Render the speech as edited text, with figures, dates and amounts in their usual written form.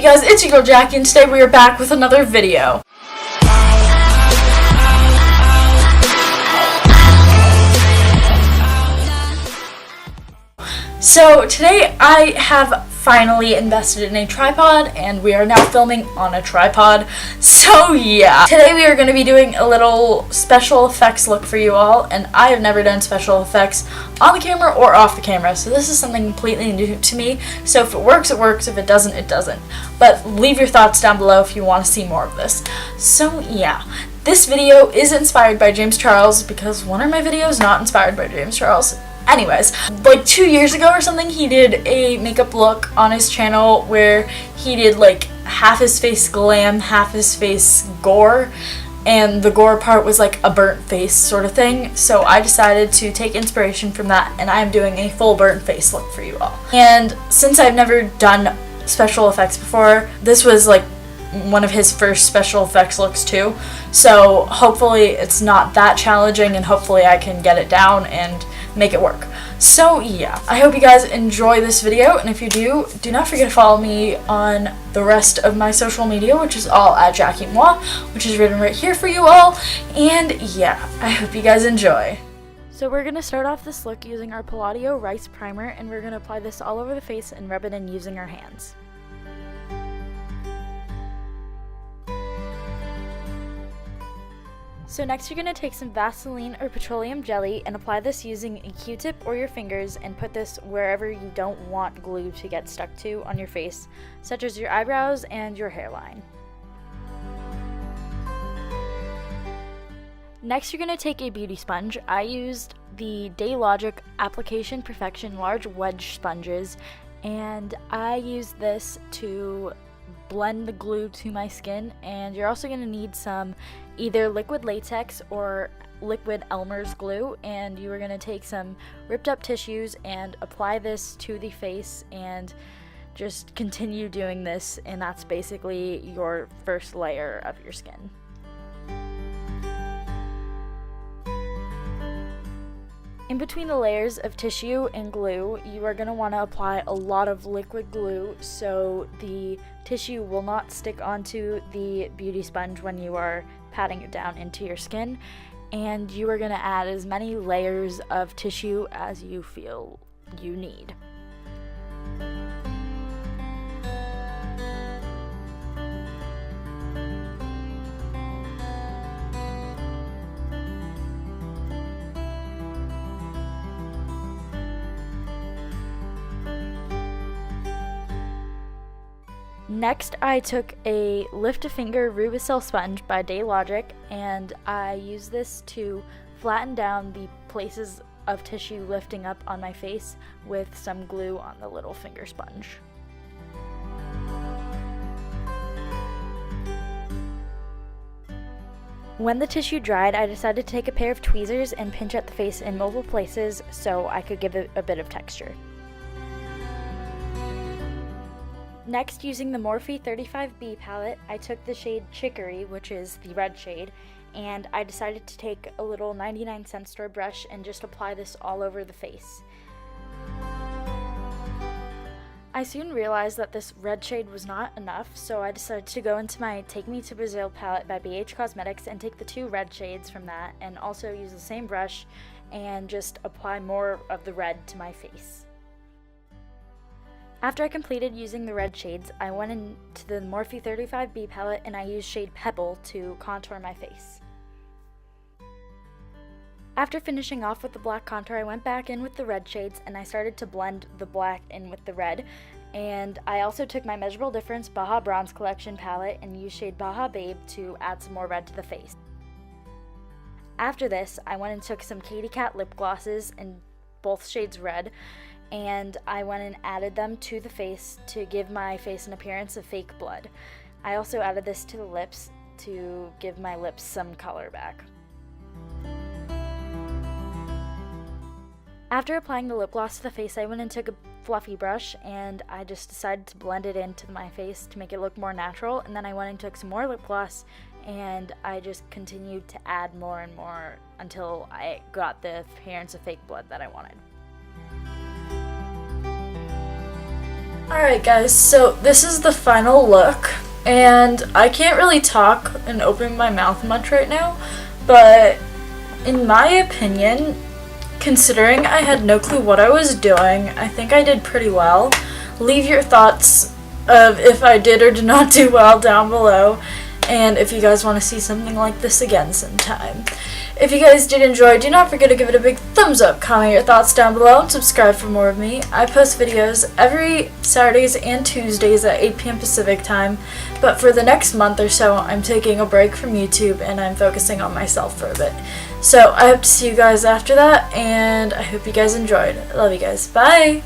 guys? It's your girl Jackie, and today we are back with another video. So today I have finally invested in a tripod, and we are now filming on a tripod. So yeah, today we are going to be doing a little special effects look for you all, and I have never done special effects on the camera or off the camera, so this is something completely new to me. So if it works, it works. If it doesn't, it doesn't. But leave your thoughts down below if you want to see more of this. So yeah, this video is inspired by James Charles, because when are my videos not inspired by James Charles? Anyways, like 2 years ago or something, he did a makeup look on his channel where he did like half his face glam, half his face gore, and the gore part was like a burnt face sort of thing. So I decided to take inspiration from that, and I'm doing a full burnt face look for you all. And since I've never done special effects before, this was like one of his first special effects looks too. So hopefully it's not that challenging, and hopefully I can get it down and make it work. So yeah, I hope you guys enjoy this video, and if you do not forget to follow me on the rest of my social media, which is all at JackieeMuah, which is written right here for you all. And yeah, I hope you guys enjoy. So we're going to start off this look using our Palladio Rice Primer, and we're going to apply this all over the face and rub it in using our hands. So next you're going to take some Vaseline or petroleum jelly and apply this using a Q-tip or your fingers, and put this wherever you don't want glue to get stuck to on your face, such as your eyebrows and your hairline. Next you're going to take a beauty sponge. I used the Logic Application Perfection large wedge sponges, and I used this to blend the glue to my skin. And you're also going to need some either liquid latex or liquid Elmer's glue, and you are going to take some ripped up tissues and apply this to the face and just continue doing this, and that's basically your first layer of your skin. In between the layers of tissue and glue, you are going to want to apply a lot of liquid glue so the tissue will not stick onto the beauty sponge when you are patting it down into your skin, and you are going to add as many layers of tissue as you feel you need. Next, I took a Lift-A-Finger Rubicel sponge by Logic, and I used this to flatten down the places of tissue lifting up on my face with some glue on the little finger sponge. When the tissue dried, I decided to take a pair of tweezers and pinch at the face in multiple places so I could give it a bit of texture. Next, using the Morphe 35B palette, I took the shade Chicory, which is the red shade, and I decided to take a little 99-cent store brush and just apply this all over the face. I soon realized that this red shade was not enough, so I decided to go into my Take Me to Brazil palette by BH Cosmetics and take the two red shades from that, and also use the same brush and just apply more of the red to my face. After I completed using the red shades, I went into the Morphe 35B palette and I used shade Pebble to contour my face. After finishing off with the black contour, I went back in with the red shades and I started to blend the black in with the red. And I also took my Measurable Difference Baja Bronze Collection palette and used shade Baja Babe to add some more red to the face. After this, I went and took some Katy Kat lip glosses in both shades red, and I went and added them to the face to give my face an appearance of fake blood. I also added this to the lips to give my lips some color back. After applying the lip gloss to the face, I went and took a fluffy brush and I just decided to blend it into my face to make it look more natural, and then I went and took some more lip gloss and I just continued to add more and more until I got the appearance of fake blood that I wanted. Alright guys, so this is the final look, and I can't really talk and open my mouth much right now, but in my opinion, considering I had no clue what I was doing, I think I did pretty well. Leave your thoughts of if I did or did not do well down below, and if you guys want to see something like this again sometime. If you guys did enjoy, do not forget to give it a big thumbs up, comment your thoughts down below, and subscribe for more of me. I post videos every Saturdays and Tuesdays at 8 p.m. Pacific time, but for the next month or so, I'm taking a break from YouTube and I'm focusing on myself for a bit. So I hope to see you guys after that, and I hope you guys enjoyed. I love you guys. Bye!